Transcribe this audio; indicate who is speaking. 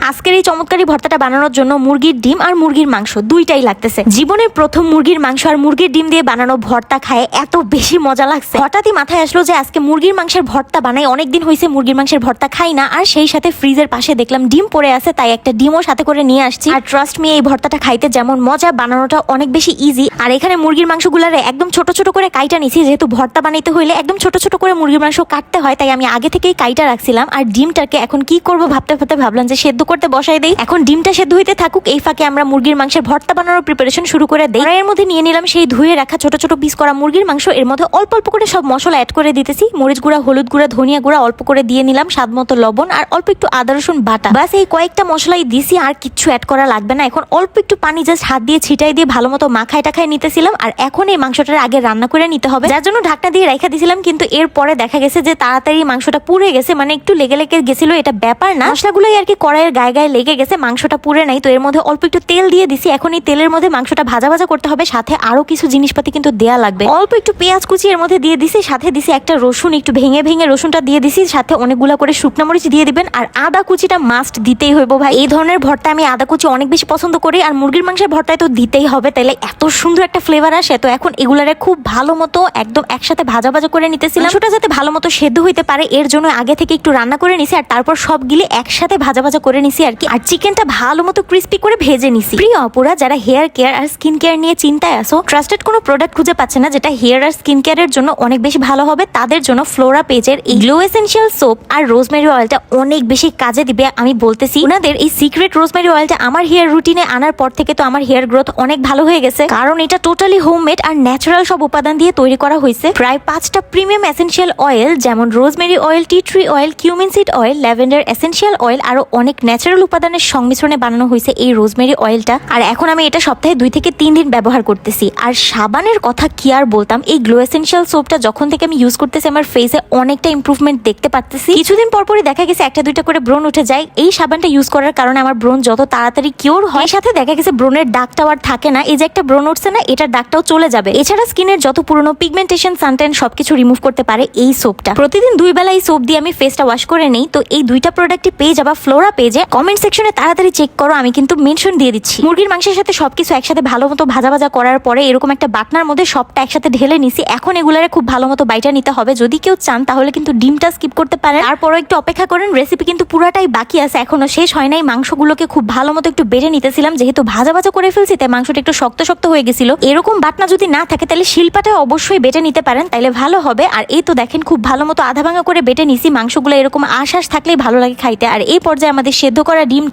Speaker 1: আজকের এই চমৎকারী ভর্তাটা বানানোর জন্য মুরগির ডিম আর মুরগির মাংস দুইটাই লাগতেছে। জীবনের প্রথম মুরগির মাংস আর মুরগির ডিম দিয়ে বানানো ভর্তা খায় এত বেশি মজা লাগছে, হঠাৎই মাথায় আসলো যে আজকে মুরগির মাংসের ভর্তা বানাই। অনেকদিন হয়েছে মুরগির মাংসের ভর্তা খাই না, আর সেই সাথে ফ্রিজের পাশে দেখলাম ডিম পড়ে আছে, তাই একটা ডিমও সাথে করে নিয়ে আসছি। আর ট্রাস্ট মি, এই ভর্তাটা খাইতে যেমন মজা, বানানোটা অনেক বেশি ইজি। আর এখানে মুরগির মাংসগুলারে একদম ছোট ছোট করে কাইটা নিছি, যেহেতু ভর্তা বানাইতে হইলে একদম ছোট ছোট করে মুরগির মাংস কাটতে হয়, তাই আমি আগে থেকেই কাইটা রাখছিলাম। আর ডিমটাকে এখন কি করব ভাবতে ভাবতে ভাবলাম যে সেদ্ধ করতে বসাই দেই। এখন ডিমটা সেদ্ধ হইতে থাকুক, এই ফাঁকে আমরা মুরগির মাংসের ভর্তা বানানোর প্রিপারেশন শুরু করে দেই। এর মধ্যে নিয়ে নিলাম সেই ধুয়ে রাখা ছোট ছোট পিস করা মুরগির মাংস। এর মধ্যে অল্প অল্প করে সব মশলা অ্যাড করে দিতেছি। মরিচ গুঁড়া, হলুদ গুঁড়া, ধনিয়া গুঁড়া অল্প করে দিয়ে নিলাম, স্বাদ মতো লবণ আর অল্প একটু আদা রসুন বাটা। বাস এই কয়েকটা মশলাই দিছি, আর কিচ্ছু অ্যাড করা লাগবে না। এখন অল্প একটু পানি জাস্ট হাত দিয়ে ছিটাই দিয়ে ভালো মতো মাখায় টাখায় নিতেছিলাম। আর এখন এই মাংসটার আগে রান্না করে নিতে হবে, যার জন্য ঢাকনা দিয়ে রেখে দিয়েছিলাম। কিন্তু এরপরে দেখা গেছে যে তাড়াতাড়ি মাংসটা পুড়ে গেছে, মানে একটু লেগে লেগে গেছিল, এটা ব্যাপার না, মশলাগুলোই আর কি কড়াইয়ের গায়ে গায়ে লেগে গেছে, মাংসটা পুড়ে নাই। তো এর মধ্যে অল্প একটু তেল দিয়ে দিছি। এখন এই তেলের মধ্যে মাংসটা ভাজা ভাজা করতে হবে, সাথে আরো কিছু জিনিসপাতি কিন্তু দেয়া লাগবে। অল্প একটু পেঁয়াজ কুচি এর মধ্যে দিয়ে দিছি, সাথে দিছি একটা রসুন, একটু ভেঙে ভেঙে রসুনটা দিয়ে দিছি, সাথে অনেকগুলা করে শুকনা মরিচ দিয়ে দিবেন। আর আদা কুচিটা মাস্ট দিতেই হইব ভাই, এই ধরনের ভর্তা আমি আদা কুচি অনেক বেশি পছন্দ করি, আর মুরগির মাংসের ভর্তায় তো দিতেই হবে, তাইলে এত সুন্দর একটা ফ্লেভার আসে। তো এখন এগুলারে খুব ভালো মতো একদম একসাথে ভাজা ভাজা করে নিতেছিলাম। মাংসটা যাতে ভালো মতো সেদ্ধ হইতে পারে এর জন্য আগে থেকে একটু রান্না করে নিছি, আর তারপর সবগুলি একসাথে ভাজা ভাজা করে নিছি আর কি। আর চিকেনটা ভালো মতো ক্রিস্পি করে ভেজে নিছি। প্রিয় অপুরা, যারা হেয়ার কেয়ার আর স্কিন কেয়ার নিয়ে চিন্তায় আসো, ট্রাস্টেড কোনো প্রোডাক্ট খুঁজে পাচ্ছে না যেটা হেয়ার আর স্কিন কেয়ারের জন্য অনেক বেশি ভালো হবে, তাদের জন্য ফ্লোরা পেজের এই গ্লো এসেনশিয়াল সোপ আর রোজমেরি অয়েলটা অনেক বেশি কাজে দিবে। আমি বলতেছি, ওনাদের এই সিক্রেট রোজমেরি অয়েলটা আমার হেয়ার রুটিনে আনার পর থেকে তো আমার হেয়ার গ্রোথ অনেক ভালো হয়ে গেছে, কারণ এটা টোটালি হোমমেড আর ন্যাচারাল সব উপাদান দিয়ে তৈরি করা হয়েছে। প্রায় 5টা প্রিমিয়াম এসেনশিয়াল অয়েল, যেমন rosemary oil, tea tree oil, cumin seed oil, lavender essential oil, আরো অনেক ন্যাচারাল উপাদানের সংমিশ্রণে বানানো হয়েছে এই রোজমেরি অয়েলটা। আর এখন আমি এটা সপ্তাহে 2 থেকে 3 দিন ব্যবহার করতেছি। আর সাবানের কথা কি আর বলতাম, এই গ্লো এসেনশিয়াল সোপটা যখন থেকে আমি ইউজ করতেছি আমার ফেসে অনেকটা ইমপ্রুভমেন্ট দেখতে পাচ্ছি। কিছুদিন পরপরই দেখা গেছে 1-2টা করে ব্রণ উঠে যায়। এই সাবানটা ইউজ করার কারণে আমার ব্রণ যত তাড়াতাড়ি কিওর হয়, সাথে দেখা গেছে ব্রণের দাগটাও আর থাকে না। এই যে একটা ব্রণ উঠছে না, এটার দাগটাও চলে যাবে। এছাড়া স্কিনের যত পুরনো পিগমেন্টেশন, সানটেন সবকিছু রিমুভ করতে পারে এই সোপটা। প্রতিদিন 2 বেলা এই সোপ দিয়ে আমি ফেসটা ওয়াশ করে নেই। তো এই 2টা প্রোডাক্টই পেয়ে যাবা ফ্লোরা পেজে। কমেন্ট সেকশনে তাড়াতাড়ি চেক করো, আমি কিন্তু মেনশন দিয়ে দিচ্ছি। মুরগির মাংসের সাথে সবকিছু একসাথে ভালো মতো ভাজা ভাজা করার পরে এরকম একটা বাটনার মধ্যে সবটা একসাথে ঢেলে নিছি। এখন এগুলারে খুব ভালো মতো বাইটা নিতে হবে। যদি কেউ চান তাহলে কিন্তু ডিমটা স্কিপ করতে পারেন, তারপরও একটু অপেক্ষা করেন, রেসিপি কিন্তু পুরাটাই বাকি আছে, এখনো শেষ হয় নাই। মাংসগুলোকে খুব ভালো মতো একটু বেটে নিতেছিলাম, যেহেতু ভাজা ভাজা করে ফেলছি তাই মাংসটা একটু শক্ত শক্ত হয়ে গেছিল। এরকম বাটনা যদি না থাকে তাহলে শিলপাটায় অবশ্যই বেটে নিতে পারেন, তাইলে ভালো হবে। আর এই তো দেখেন খুব ভালো মতো আধা ভাঙা করে বেটে নিছি। মাংসগুলো এরকম আশ থাকলেই ভালো লাগে খাইতে। আর এই পর্যায়ে আমাদের সেদ্ধ করা ডিম